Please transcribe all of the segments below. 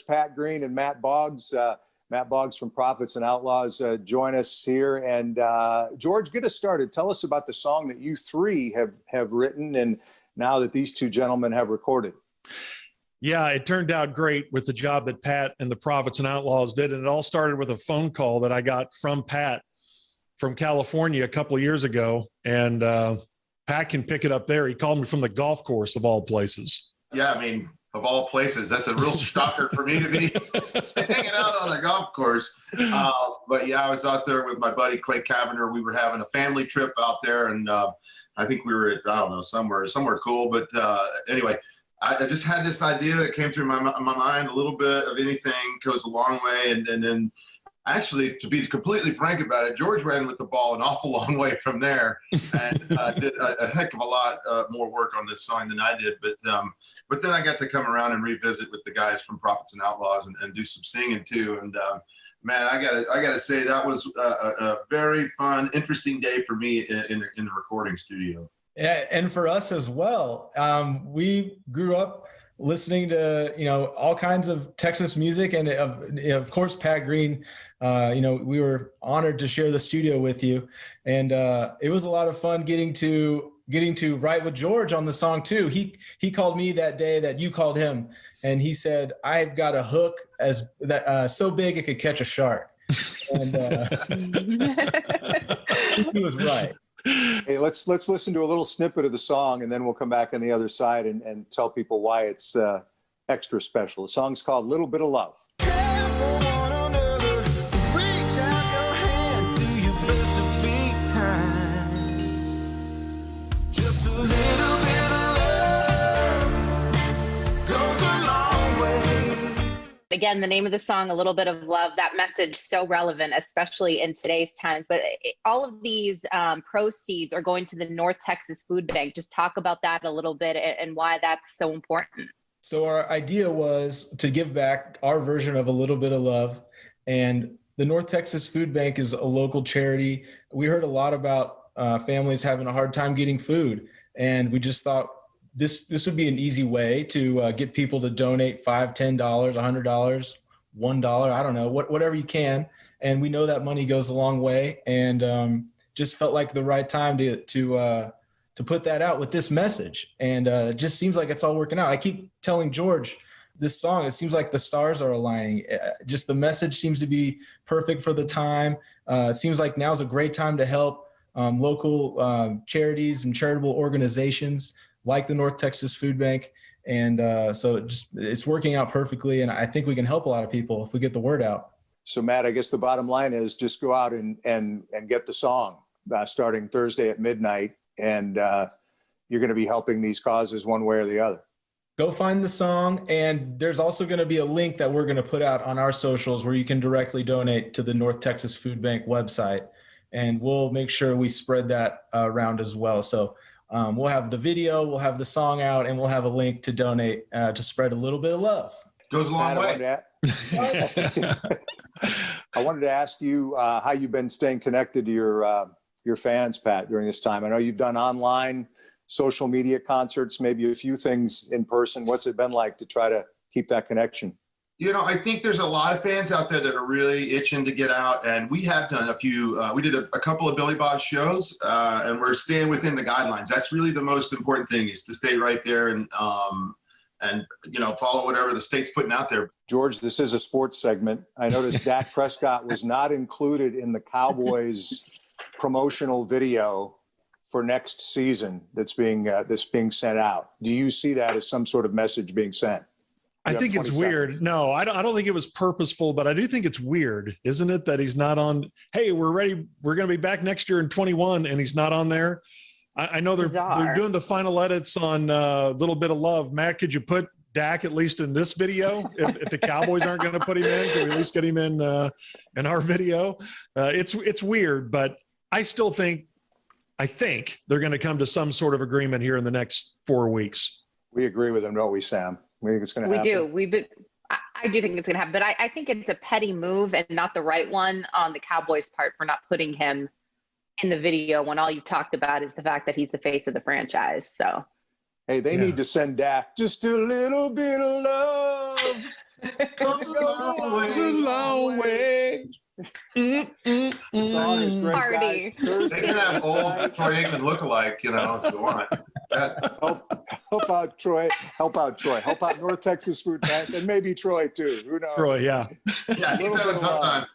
Pat Green and Matt Boggs. Matt Boggs from Prophets and Outlaws join us here. And George, get us started. Tell us about the song that you three have written and now that these two gentlemen have recorded. Yeah, it turned out great with the job that Pat and the Prophets and Outlaws did. And it all started with a phone call that I got from Pat from California a couple of years ago. And Pat can pick it up there. He called me from the golf course of all places. Yeah, I mean, of all places, that's a real shocker for me to be hanging out on a golf course. But yeah, I was out there with my buddy Clay Cavanagh. We were having a family trip out there, and I think we were at, I don't know, somewhere cool. But anyway, I just had this idea that came through my mind. A little bit of anything goes a long way. And then actually, to be completely frank about it, George ran with the ball an awful long way from there and did a heck of a lot more work on this song than I did. But then I got to come around and revisit with the guys from Prophets and Outlaws and do some singing too. And man, I gotta say that was a very fun, interesting day for me in the recording studio. Yeah, and for us as well. We grew up listening to, all kinds of Texas music, and of course, Pat Green. We were honored to share the studio with you, and it was a lot of fun getting to write with George on the song too. He called me that day that you called him, and he said, "I've got a hook so big it could catch a shark," and he was right. Hey, let's listen to a little snippet of the song, and then we'll come back on the other side and tell people why it's extra special. The song's called "Little Bit of Love." Again, the name of the song, A Little Bit of Love, that message so relevant, especially in today's times. But all of these proceeds are going to the North Texas Food Bank. Just talk about that a little bit and why that's so important. So our idea was to give back our version of A Little Bit of Love. And the North Texas Food Bank is a local charity. We heard a lot about families having a hard time getting food. And we just thought, this would be an easy way to get people to donate $5, $10, $100, $1, I don't know, whatever you can. And we know that money goes a long way, and just felt like the right time to put that out with this message. And it just seems like it's all working out. I keep telling George, this song, it seems like the stars are aligning. Just the message seems to be perfect for the time. It seems like now's a great time to help local charities and charitable organizations like the North Texas Food Bank. And so it's working out perfectly. And I think we can help a lot of people if we get the word out. So Matt, I guess the bottom line is just go out and get the song starting Thursday at midnight. And you're going to be helping these causes one way or the other. Go find the song. And there's also going to be a link that we're going to put out on our socials where you can directly donate to the North Texas Food Bank website. And we'll make sure we spread that around as well. So we'll have the video, we'll have the song out, and we'll have a link to donate to spread a little bit of love. Goes a long way. I wanted to ask you how you've been staying connected to your fans, Pat, during this time. I know you've done online social media concerts, maybe a few things in person. What's it been like to try to keep that connection? I think there's a lot of fans out there that are really itching to get out, and we have done a few. We did a couple of Billy Bob shows, and we're staying within the guidelines. That's really the most important thing, is to stay right there and follow whatever the state's putting out there. George, this is a sports segment. I noticed Dak Prescott was not included in the Cowboys promotional video for next season that's being sent out. Do you see that as some sort of message being sent? I think it's weird. No, I don't think it was purposeful, but I do think it's weird, isn't it, that he's not on? Hey, we're ready. We're going to be back next year in 21, and he's not on there. I know they're doing the final edits on Little Bit of Love. Matt, could you put Dak at least in this video? If the Cowboys aren't going to put him in, can we at least get him in our video? It's weird, but I still think they're going to come to some sort of agreement here in the next 4 weeks. We agree with them, don't we, Sam? We think it's going to happen. We do. I do think it's going to happen, but I think it's a petty move and not the right one on the Cowboys' part for not putting him in the video when all you've talked about is the fact that he's the face of the franchise. So, hey, they need to send Dak just a little bit of love. It's a long way. The song is great, Party. guys. They can have old Troy Aikman look-alike, you know, if you want. Help out Troy. Help out North Texas Food Bank, and maybe Troy too. Who knows? Troy, yeah. Yeah, he's having some time.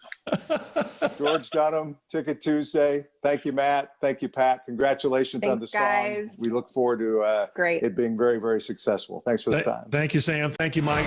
George Dunham, Ticket Tuesday. Thank you, Matt. Thank you, Pat. Congratulations on the Thanks, song. guys. We look forward to Great. it being very, very successful. Thanks for the time. Thank you, Sam. Thank you, Mike.